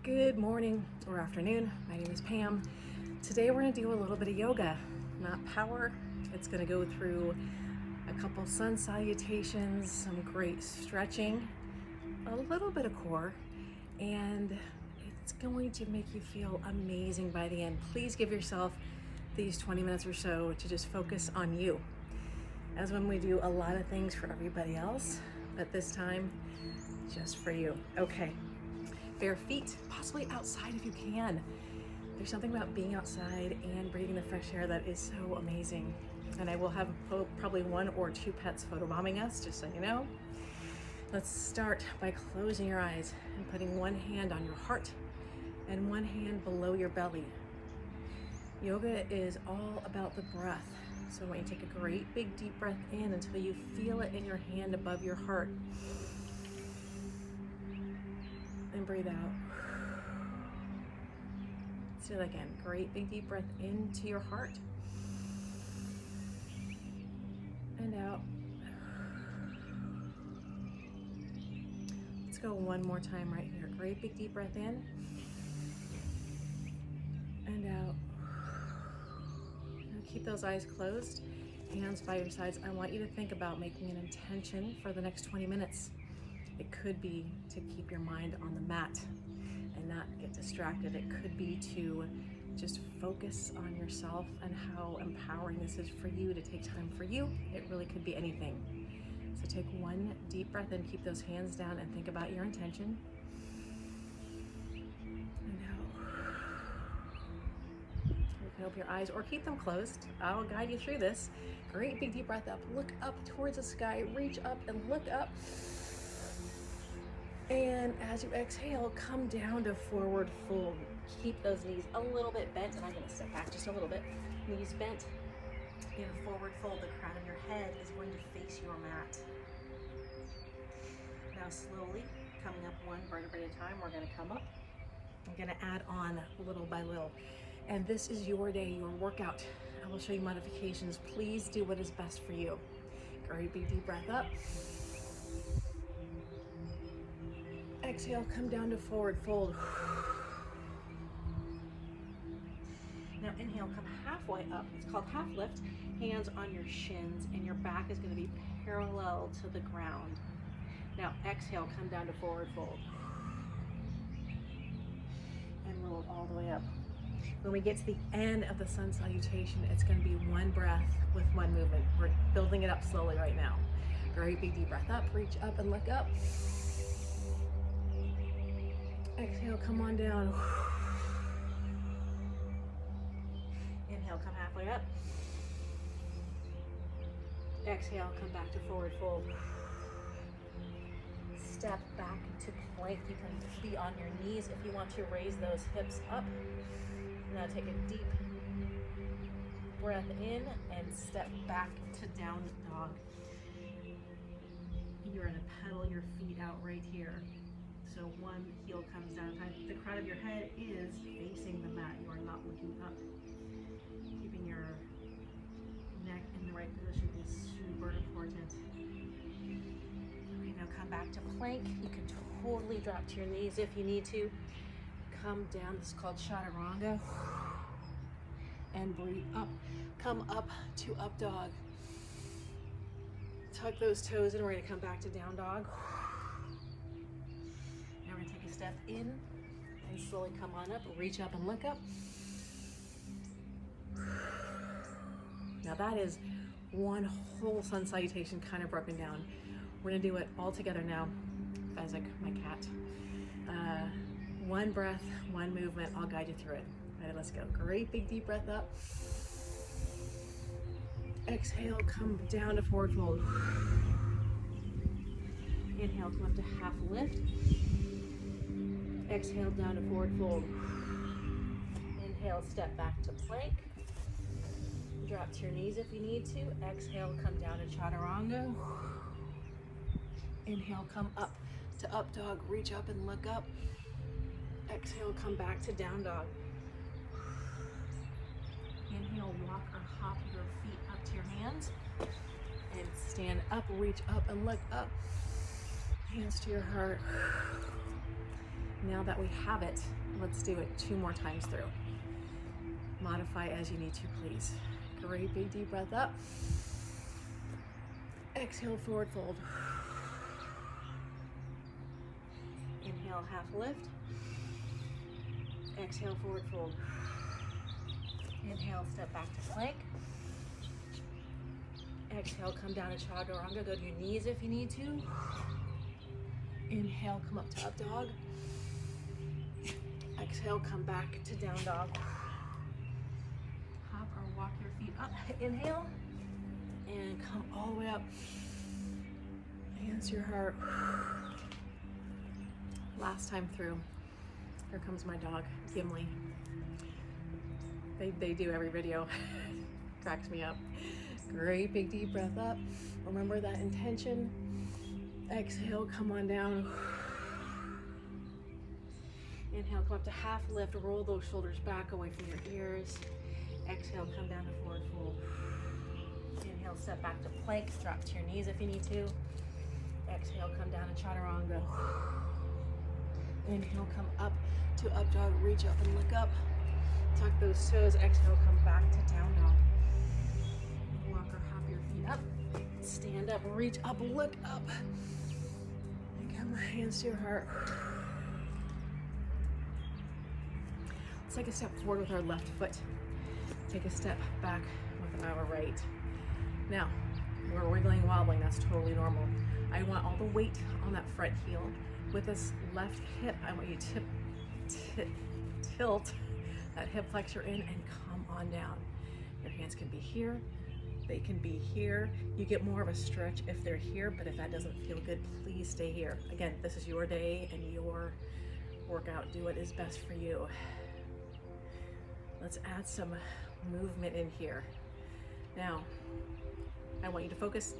Good morning or afternoon. My name is Pam. Today we're going to do a little bit of yoga, not power. It's going to go through a couple sun salutations, some great stretching, a little bit of core, and it's going to make you feel amazing by the end. Please give yourself these 20 minutes or so to just focus on you. As when we do a lot of things for everybody else, but this time just for you. Okay. Bare feet, possibly outside if you can. There's something about being outside and breathing the fresh air that is so amazing. And I will have probably 1 or 2 pets photobombing us, just so you know. Let's start by closing your eyes and putting one hand on your heart and one hand below your belly. Yoga is all about the breath. So I want you to take a great big deep breath in until you feel it in your hand above your heart. And breathe out. Let's do that again. Great big deep breath into your heart. And out. Let's go one more time right here. Great big deep breath in. And out. Now keep those eyes closed. Hands by your sides. I want you to think about making an intention for the next 20 minutes. It could be to keep your mind on the mat and not get distracted. It could be to just focus on yourself and how empowering this is for you to take time for you. It really could be anything. So take one deep breath in, keep those hands down and think about your intention. And out. You can open your eyes or keep them closed. I'll guide you through this. Great big deep breath up. Look up towards the sky. Reach up and look up. And as you exhale, come down to forward fold. Keep those knees a little bit bent, and I'm going to step back just a little bit. Knees bent in a forward fold. The crown of your head is going to face your mat. Now slowly, coming up one vertebrae at a time, we're going to come up. I'm going to add on little by little. And this is your day, your workout. I will show you modifications. Please do what is best for you. Great big deep breath up. Exhale, come down to forward fold. Now inhale, come halfway up. It's called half lift. Hands on your shins, and your back is going to be parallel to the ground. Now exhale, come down to forward fold. And roll it all the way up. When we get to the end of the sun salutation, it's going to be one breath with one movement. We're building it up slowly right now. Very big deep breath up, reach up and look up. Exhale, come on down. Inhale, come halfway up. Exhale, come back to forward fold. Step back to plank. You can be on your knees if you want to raise those hips up. Now take a deep breath in and step back to down dog. You're going to pedal your feet out right here. So one heel comes down. The crown of your head is facing the mat. You are not looking up. Keeping your neck in the right position is super important. Okay, now come back to plank. You can totally drop to your knees if you need to. Come down. This is called chaturanga. And breathe up. Come up to up dog. Tuck those toes in. We're going to come back to down dog. Step in and slowly come on up, reach up and look up. Now that is one whole sun salutation kind of broken down. We're gonna do it all together now. Fezzik, my cat. One breath, one movement. I'll guide you through it. All right, let's go. Great big deep breath up. Exhale, come down to forward fold. Inhale, come up to half lift. Exhale, down to forward fold. Inhale, step back to plank. Drop to your knees if you need to. Exhale, come down to chaturanga. Inhale, come up to up dog. Reach up and look up. Exhale, come back to down dog. Inhale, walk or hop your feet up to your hands. And stand up, reach up and look up. Hands to your heart. Now that we have it, let's do it 2 more times through. Modify as you need to, please. Great big deep breath up. Exhale, forward fold. Inhale, half lift. Exhale, forward fold. Inhale, step back to plank. Exhale, come down to chaturanga. Go to your knees if you need to. Inhale, come up to up dog. Exhale, come back to down dog. Hop or walk your feet up. Inhale, and come all the way up. Hands to your heart. Last time through. Here comes my dog, Gimli. They do every video. Cracks me up. Great big deep breath up. Remember that intention. Exhale, come on down. Inhale, come up to half lift. Roll those shoulders back away from your ears. Exhale, come down to forward fold. Inhale, step back to plank. Drop to your knees if you need to. Exhale, come down to chaturanga. Inhale, come up to up dog. Reach up and look up. Tuck those toes. Exhale, come back to down dog. Walk or hop your feet up. Stand up, reach up, look up. And come hands to your heart. Let's take a step forward with our left foot. Take a step back with our right. Now, we're wiggling and wobbling, that's totally normal. I want all the weight on that front heel. With this left hip, I want you to tilt that hip flexor in and come on down. Your hands can be here, they can be here. You get more of a stretch if they're here, but if that doesn't feel good, please stay here. Again, this is your day and your workout. Do what is best for you. Let's add some movement in here. Now, I want you to focus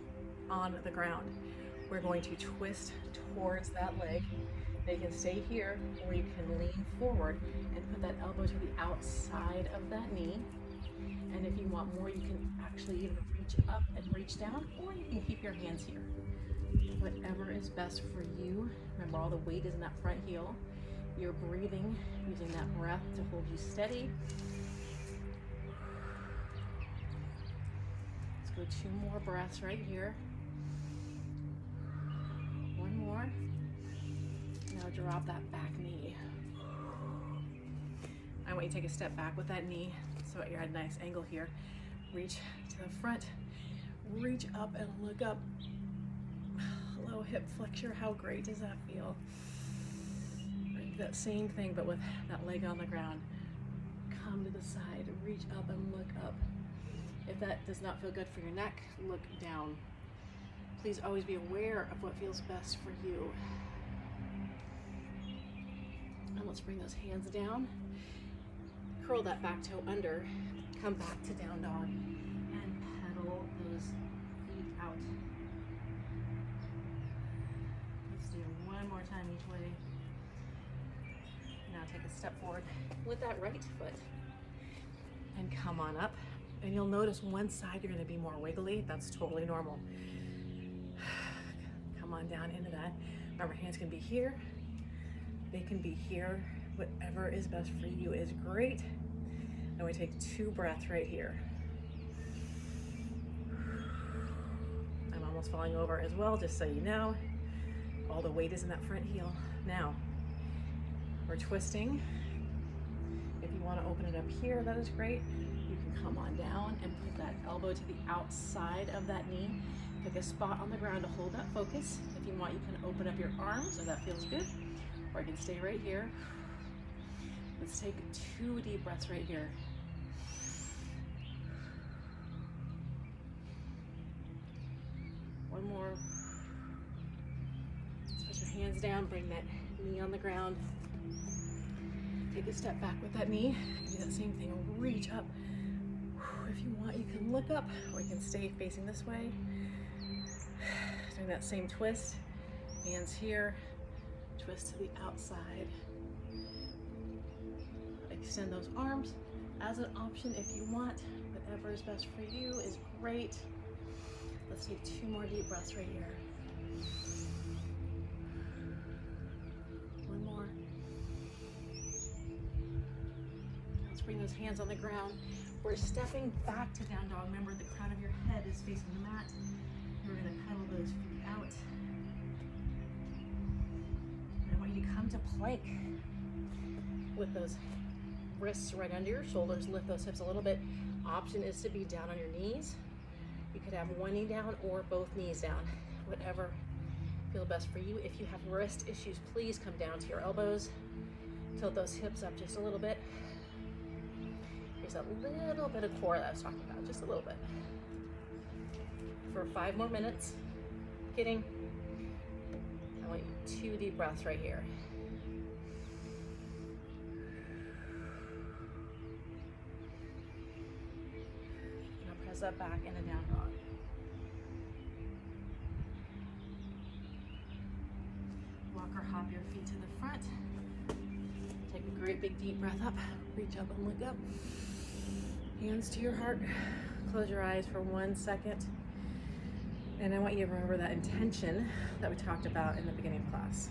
on the ground. We're going to twist towards that leg. They can stay here, or you can lean forward and put that elbow to the outside of that knee. And if you want more, you can actually even reach up and reach down, or you can keep your hands here. Whatever is best for you. Remember, all the weight is in that front heel. You're breathing, using that breath to hold you steady. Let's go 2 more breaths right here. 1 more. Now drop that back knee. I want you to take a step back with that knee so you're at a nice angle here. Reach to the front, reach up and look up. Low hip flexor, how great does that feel? That same thing, but with that leg on the ground. Come to the side, reach up and look up. If that does not feel good for your neck, look down. Please always be aware of what feels best for you. And let's bring those hands down. Curl that back toe under. Come back to down dog. And pedal those feet out. Let's do 1 more time each way. Now take a step forward with that right foot. And come on up. And you'll notice one side you're going to be more wiggly. That's totally normal. Come on down into that. Remember, hands can be here. They can be here. Whatever is best for you is great. And we take 2 breaths right here. I'm almost falling over as well, just so you know. All the weight is in that front heel. Now, we're twisting. If you want to open it up here, that is great. You can come on down and put that elbow to the outside of that knee. Pick a spot on the ground to hold that focus. If you want, you can open up your arms if that feels good, or you can stay right here. Let's take 2 deep breaths right here. One more. Let's put your hands down, bring that knee on the ground. Take a step back with that knee. Do that same thing, reach up. If you want, you can look up, or you can stay facing this way. Doing that same twist, hands here, twist to the outside. Extend those arms as an option if you want. Whatever is best for you is great. Let's take 2 more deep breaths right here. 1 more. bring those hands on the ground. We're stepping back to down dog. Remember, the crown of your head is facing the mat. We're gonna pedal those feet out. I want you to come to plank with those wrists right under your shoulders. Lift those hips a little bit. Option is to be down on your knees. You could have one knee down or both knees down, whatever feels best for you. If you have wrist issues, please come down to your elbows. Tilt those hips up just a little bit. Here's a little bit of core that I was talking about, just a little bit. For 5 more minutes. Kidding. I want you 2 deep breaths right here. Now press that back in a down dog. Walk or hop your feet to the front. Take a great big deep breath up. Reach up and look up. Hands to your heart. Close your eyes for 1 second. And I want you to remember that intention that we talked about in the beginning of class.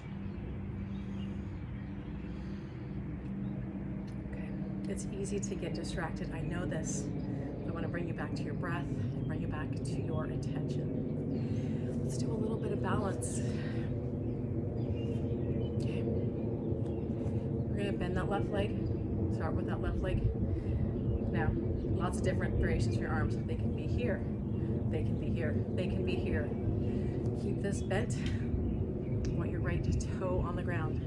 Okay, it's easy to get distracted. I know this. I want to bring you back to your breath and bring you back to your intention. Let's do a little bit of balance. Okay. We're going to bend that left leg. Start with that left leg. Now, lots of different variations for your arms. They can be here. They can be here. They can be here. Keep this bent. I want your right toe on the ground.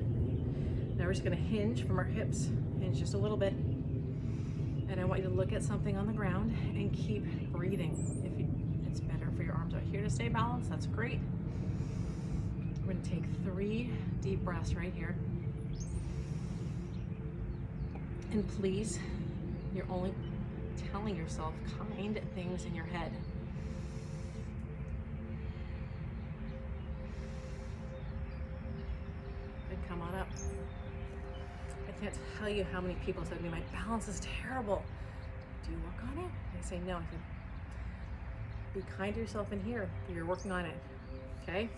Now we're just going to hinge from our hips. Hinge just a little bit. And I want you to look at something on the ground and keep breathing. If it's better for your arms out here to stay balanced, that's great. We're going to take 3 deep breaths right here. And please, you're only telling yourself kind things in your head. Good, come on up. I can't tell you how many people said to me, my balance is terrible. Do you work on it? I say no. I said, be kind to yourself in here. You're working on it, okay?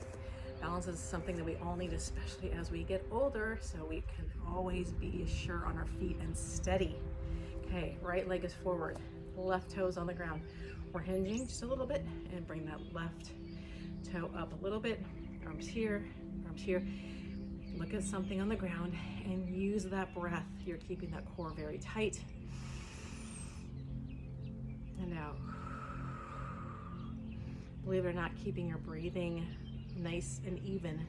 Balance is something that we all need, especially as we get older, so we can always be sure on our feet and steady. Okay, right leg is forward, left toes on the ground. We're hinging just a little bit and bring that left toe up a little bit. Arms here, arms here. Look at something on the ground and use that breath. You're keeping that core very tight. And now, believe it or not, keeping your breathing nice and even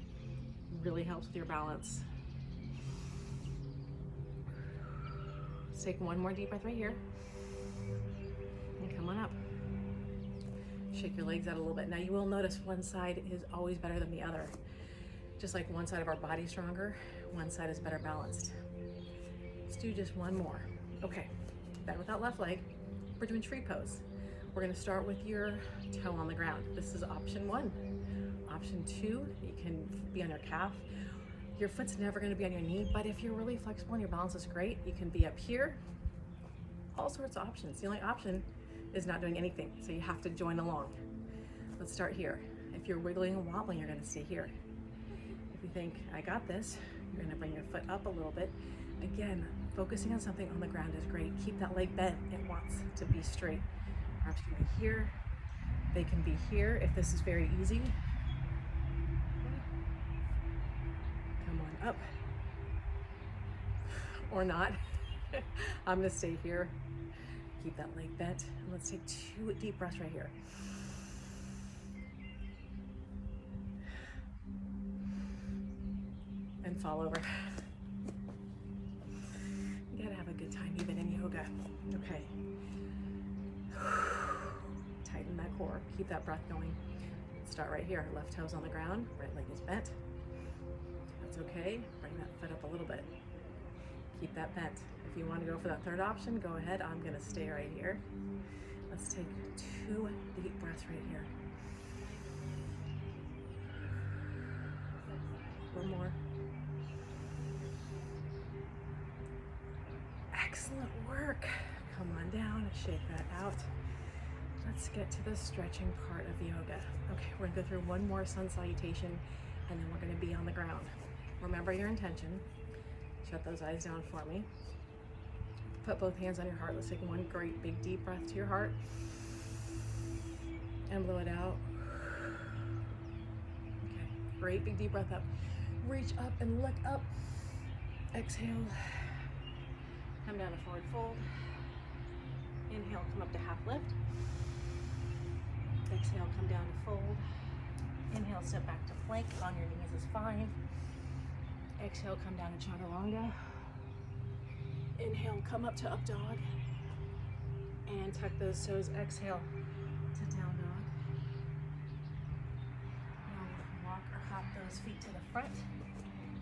really helps with your balance. Let's take one more deep breath right here. And come on up. Shake your legs out a little bit. Now you will notice one side is always better than the other. Just like one side of our body is stronger, one side is better balanced. Let's do just one more. Okay, bend with that left leg. We're doing tree pose. We're gonna start with your toe on the ground. This is option 1. Option 2, you can be on your calf. Your foot's never gonna be on your knee, but if you're really flexible and your balance is great, you can be up here. All sorts of options. The only option is not doing anything, so you have to join along. Let's start here. If you're wiggling and wobbling, you're gonna stay here. If you think, I got this, you're gonna bring your foot up a little bit. Again, focusing on something on the ground is great. Keep that leg bent, it wants to be straight. Arms can be here, they can be here if this is very easy. Come on up, or not. I'm gonna stay here. Keep that leg bent, and let's take 2 deep breaths right here. And fall over. You gotta have a good time even in yoga. Okay. Tighten that core, keep that breath going. Start right here, left toes on the ground, right leg is bent. That's okay, bring that foot up a little bit. Keep that bent. If you want to go for that third option, go ahead. I'm gonna stay right here. Let's take 2 deep breaths right here. One more. Excellent work. Come on down and shake that out. Let's get to the stretching part of yoga. Okay, we're gonna go through one more sun salutation and then we're gonna be on the ground. Remember your intention. Shut those eyes down for me. Put both hands on your heart. Let's take one great big deep breath to your heart and blow it out. Okay, great big deep breath up. Reach up and look up. Exhale. Come down to forward fold. Inhale, come up to half lift. Exhale, come down to fold. Inhale, step back to plank. On your knees is fine. Exhale, come down to chaturanga. Inhale, come up to up dog. And tuck those toes. Exhale to down dog. Now walk or hop those feet to the front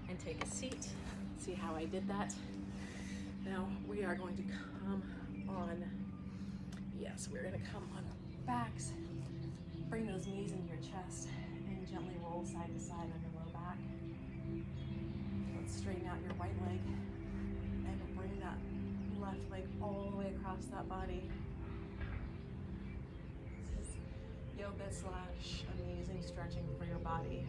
and take a seat. See how I did that? Now we are going to come on, yes, we're gonna come on our backs. Bring those knees into your chest and gently roll side to side on your low back. Let's straighten out your right leg and bring that left leg all the way across that body. This is yoga slash amazing stretching for your body.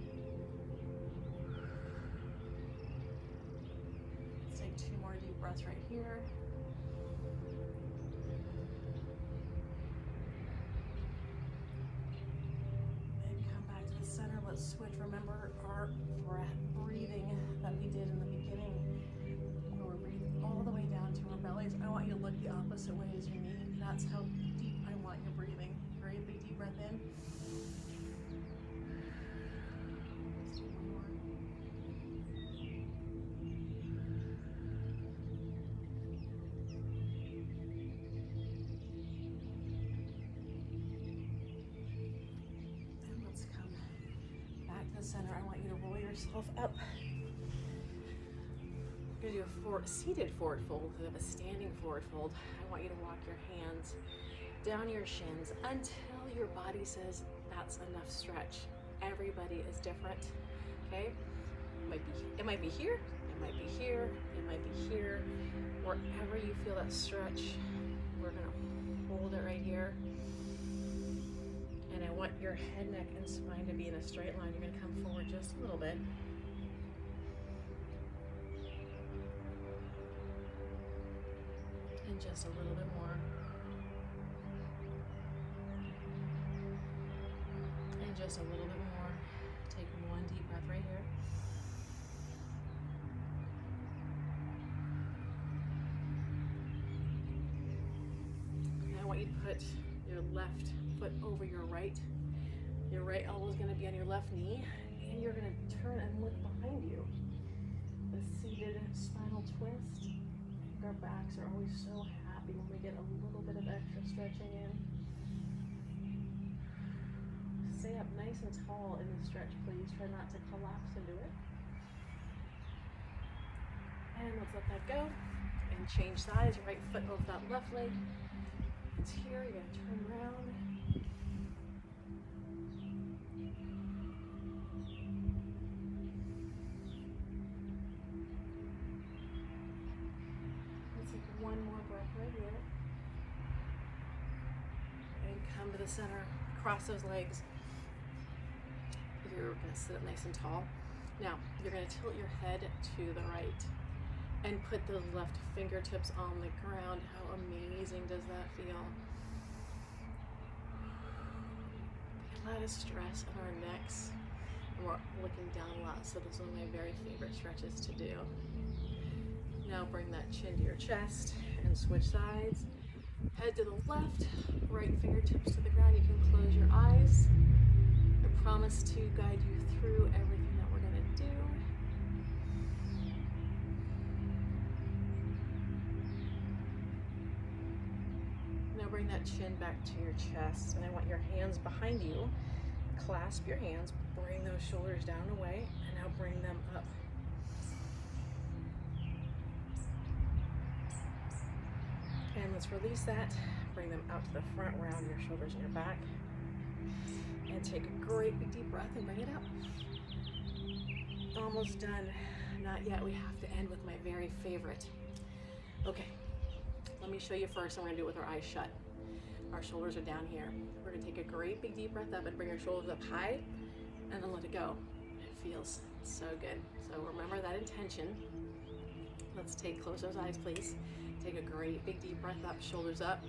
Let's take 2 more deep breaths right here. Center. Let's switch. Remember our breathing that we did in the beginning, where we're breathing all the way down to our bellies. I want you to look the opposite way as you need. That's how deep I want your breathing. Very big deep breath in. Let's do one more. Center. I want you to roll yourself up. We're going to do a seated forward fold instead of a standing forward fold. I want you to walk your hands down your shins until your body says that's enough stretch. Everybody is different, okay? It might be here, it might be here, it might be here. Wherever you feel that stretch, we're going to hold it right here. And I want your head, neck, and spine to be in a straight line. You're going to come forward just a little bit. And just a little bit more. And just a little bit more. Take one deep breath right here. And I want you to put your left foot over your right. Your right elbow is going to be on your left knee, and you're going to turn and look behind you. The seated spinal twist. Our backs are always so happy when we get a little bit of extra stretching in. Stay up nice and tall in the stretch, please. Try not to collapse into it. And let's let that go. And change sides. Right foot over that left leg. It's here. You're going to turn around. One more breath right here. And come to the center. Cross those legs. You're going to sit up nice and tall. Now, you're going to tilt your head to the right and put those left fingertips on the ground. How amazing does that feel? A lot of stress on our necks. And we're looking down a lot, so this is one of my very favorite stretches to do. Now bring that chin to your chest and switch sides. Head to the left, right fingertips to the ground. You can close your eyes. I promise to guide you through everything that we're going to do. Now bring that chin back to your chest, and I want your hands behind you. Clasp your hands, bring those shoulders down and away, and now bring them up. And let's release that. Bring them out to the front, round your shoulders and your back. And take a great big deep breath and bring it out. Almost done. Not yet. We have to end with my very favorite. Okay, let me show you first. I'm going to do it with our eyes shut. Our shoulders are down here. We're going to take a great big deep breath up and bring our shoulders up high and then let it go. It feels so good. So remember that intention. Let's close those eyes, please. Take a great big deep breath up, shoulders up.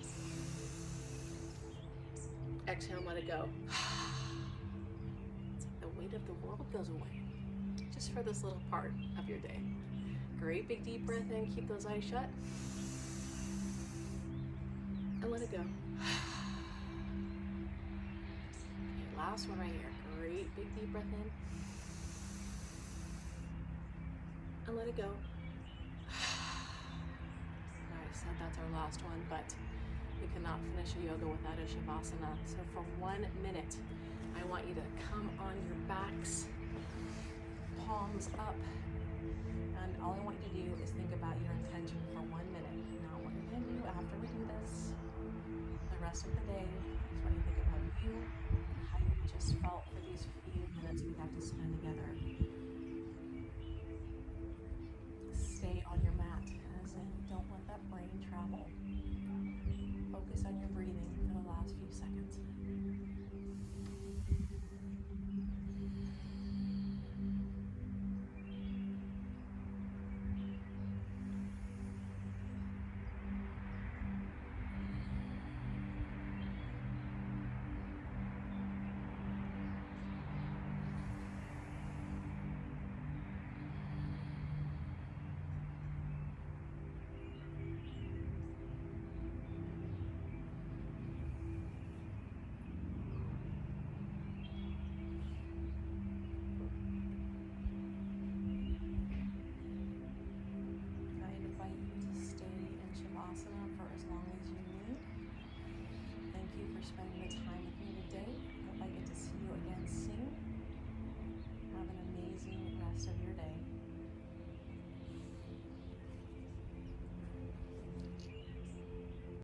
Exhale, let it go. It's like the weight of the world goes away, just for this little part of your day. Great big deep breath in, keep those eyes shut. And let it go. Okay, last one right here. Great big deep breath in. And let it go. I said that's our last one, but we cannot finish a yoga without a shavasana. So for 1 minute, I want you to come on your backs, palms up, and all I want you to do is think about your intention for 1 minute. Now what you're going to do after we do this, the rest of the day, I just want you to think about you and how you just felt for these few minutes we have to spend together. Stay on your mat, as in don't let that brain travel. Focus on your breathing for the last few seconds.